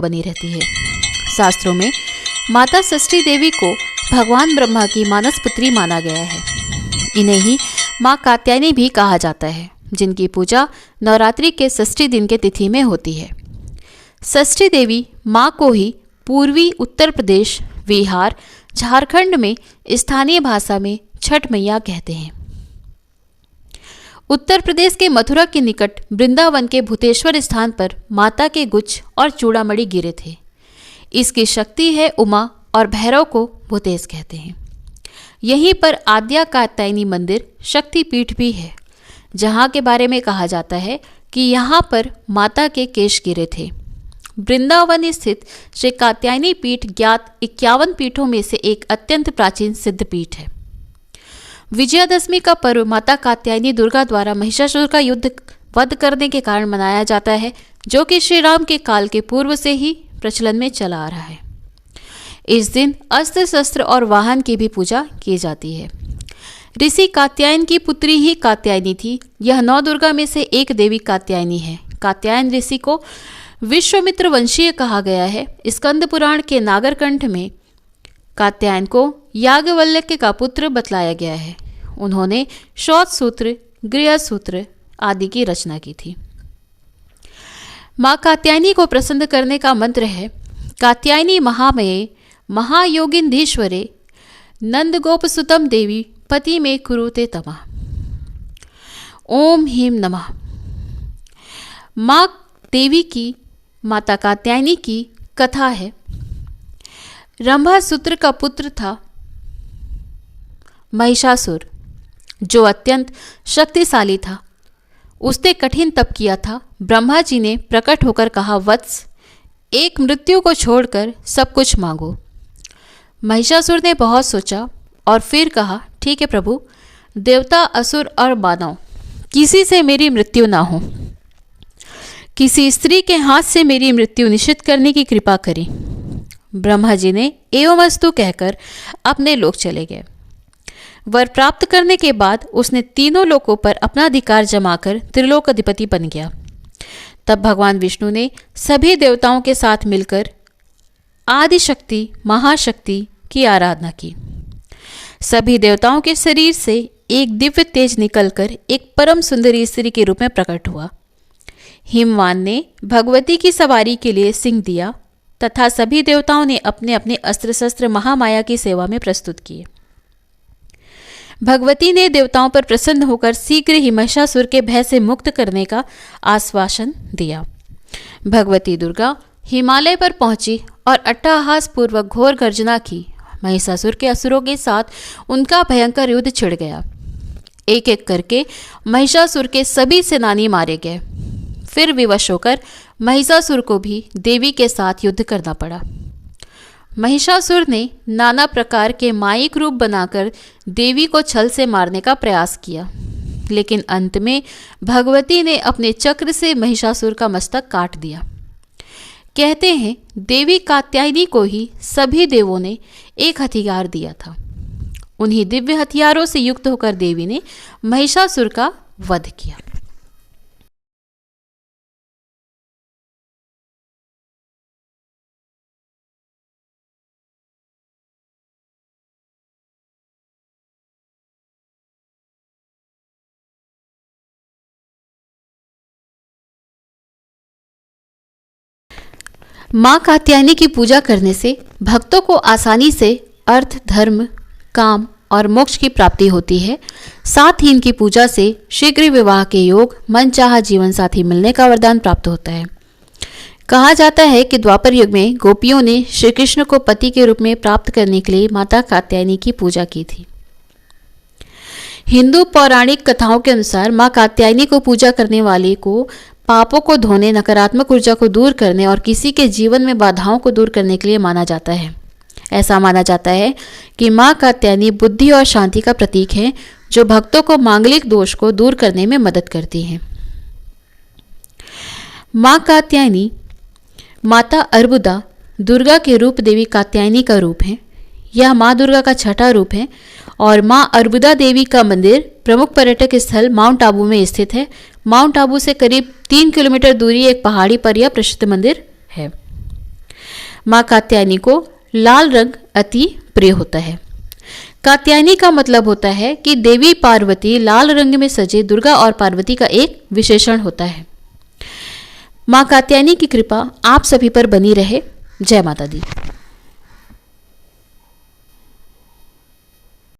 बनी रहती है। शास्त्रों में माता षष्ठी देवी को भगवान ब्रह्मा की मानस पुत्री माना गया है। इन्हें ही माँ कात्यायनी भी कहा जाता है, जिनकी पूजा नवरात्रि के षष्ठी दिन के तिथि में होती है। षष्ठी देवी माँ को ही पूर्वी उत्तर प्रदेश, बिहार, झारखंड में स्थानीय भाषा में छठ मैया कहते हैं। उत्तर प्रदेश के मथुरा के निकट वृंदावन के भूतेश्वर स्थान पर माता के गुच्छ और चूड़ामणि गिरे थे। इसकी शक्ति है उमा और भैरव को भूतेश कहते हैं। यहीं पर आद्या कात्यायनी मंदिर शक्तिपीठ भी है, जहाँ के बारे में कहा जाता है कि यहाँ पर माता के केश गिरे थे। वृंदावन स्थित श्री कात्यायनी पीठ ज्ञात 51 पीठों में से एक अत्यंत प्राचीन सिद्ध पीठ है। विजयादशमी का पर्व माता कात्यायनी दुर्गा द्वारा महिषासुर का वध करने के कारण मनाया जाता है, जो कि श्री राम के काल के पूर्व से ही प्रचलन में चला आ रहा है। इस दिन अस्त्र शस्त्र और वाहन की भी पूजा की जाती है। ऋषि कात्यायन की पुत्री ही कात्यायनी थी। यह 9 दुर्गा में से एक देवी कात्यायनी है। कात्यायन ऋषि को विश्वामित्र वंशीय कहा गया है। स्कंद पुराण के नागरकंठ में कात्यायन को याज्ञवल्क्य का पुत्र बतलाया गया है। उन्होंने श्रौत सूत्र, गृह सूत्र आदि की रचना की थी। माँ कात्यायनी को प्रसन्न करने का मंत्र है कात्यायनी महामये महायोगिंधीश्वरे नंदगोपसुतम देवी पति में कुरुते तमा। ओम ह्रीं नमः। माँ देवी की, माता कात्यायनी की कथा है। रंभासूत्र का पुत्र था महिषासुर, जो अत्यंत शक्तिशाली था। उसने कठिन तप किया था। ब्रह्मा जी ने प्रकट होकर कहा, वत्स, एक मृत्यु को छोड़कर सब कुछ मांगो। महिषासुर ने बहुत सोचा और फिर कहा, ठीक है प्रभु, देवता, असुर और मानव किसी से मेरी मृत्यु ना हो। किसी स्त्री के हाथ से मेरी मृत्यु निश्चित करने की कृपा करें। ब्रह्मा जी ने एवमस्तु कहकर अपने लोक चले गए। वर प्राप्त करने के बाद उसने तीनों लोकों पर अपना अधिकार जमाकर त्रिलोक अधिपति बन गया। तब भगवान विष्णु ने सभी देवताओं के साथ मिलकर आदिशक्ति महाशक्ति की आराधना की। सभी देवताओं के शरीर से एक दिव्य तेज निकलकर एक परम सुंदरी स्त्री के रूप में प्रकट हुआ। हिमवान ने भगवती की सवारी के लिए सिंह दिया तथा सभी देवताओं ने अपने अपने अस्त्र शस्त्र महामाया की सेवा में प्रस्तुत किए। भगवती ने देवताओं पर प्रसन्न होकर शीघ्र ही महिषासुर के भय से मुक्त करने का आश्वासन दिया। भगवती दुर्गा हिमालय पर पहुंची और अट्टहास पूर्वक घोर गर्जना की। महिषासुर के असुरों के साथ उनका भयंकर युद्ध छिड़ गया। एक एक करके महिषासुर के सभी सेनानी मारे गए। फिर विवश होकर महिषासुर को भी देवी के साथ युद्ध करना पड़ा। महिषासुर ने नाना प्रकार के मायिक रूप बनाकर देवी को छल से मारने का प्रयास किया, लेकिन अंत में भगवती ने अपने चक्र से महिषासुर का मस्तक काट दिया। कहते हैं देवी कात्यायनी को ही सभी देवों ने एक हथियार दिया था। उन्हीं दिव्य हथियारों से युक्त होकर देवी ने महिषासुर का वध किया। माँ कात्यायनी की पूजा करने से भक्तों को आसानी से अर्थ, धर्म, काम और मोक्ष की प्राप्ति होती है। साथ ही इनकी पूजा से शीघ्र विवाह के योग, मनचाहा जीवन साथी मिलने का वरदान प्राप्त होता है। कहा जाता है कि द्वापर युग में गोपियों ने श्री कृष्ण को पति के रूप में प्राप्त करने के लिए माता कात्यायनी की पूजा की थी। हिंदू पौराणिक कथाओं के अनुसार माँ कात्यायनी को पूजा करने वाले को पापों को धोने, नकारात्मक ऊर्जा को दूर करने और किसी के जीवन में बाधाओं को दूर करने के लिए माना जाता है। ऐसा माना जाता है कि माँ कात्यायनी बुद्धि और शांति का प्रतीक है, जो भक्तों को मांगलिक दोष को दूर करने में मदद करती है। माँ कात्यायनी माता अर्बुदा दुर्गा के रूप देवी कात्यायनी का रूप है। यह माँ दुर्गा का छठा रूप है और माँ अर्बुदा देवी का मंदिर प्रमुख पर्यटक स्थल माउंट आबू में स्थित है। माउंट आबू से करीब 3 किलोमीटर दूरी एक पहाड़ी पर यह प्रसिद्ध मंदिर है। माँ कात्यायनी को लाल रंग अति प्रिय होता है। कात्यायनी का मतलब होता है कि देवी पार्वती लाल रंग में सजे दुर्गा और पार्वती का एक विशेषण होता है। माँ कात्यायनी की कृपा आप सभी पर बनी रहे। जय माता दी।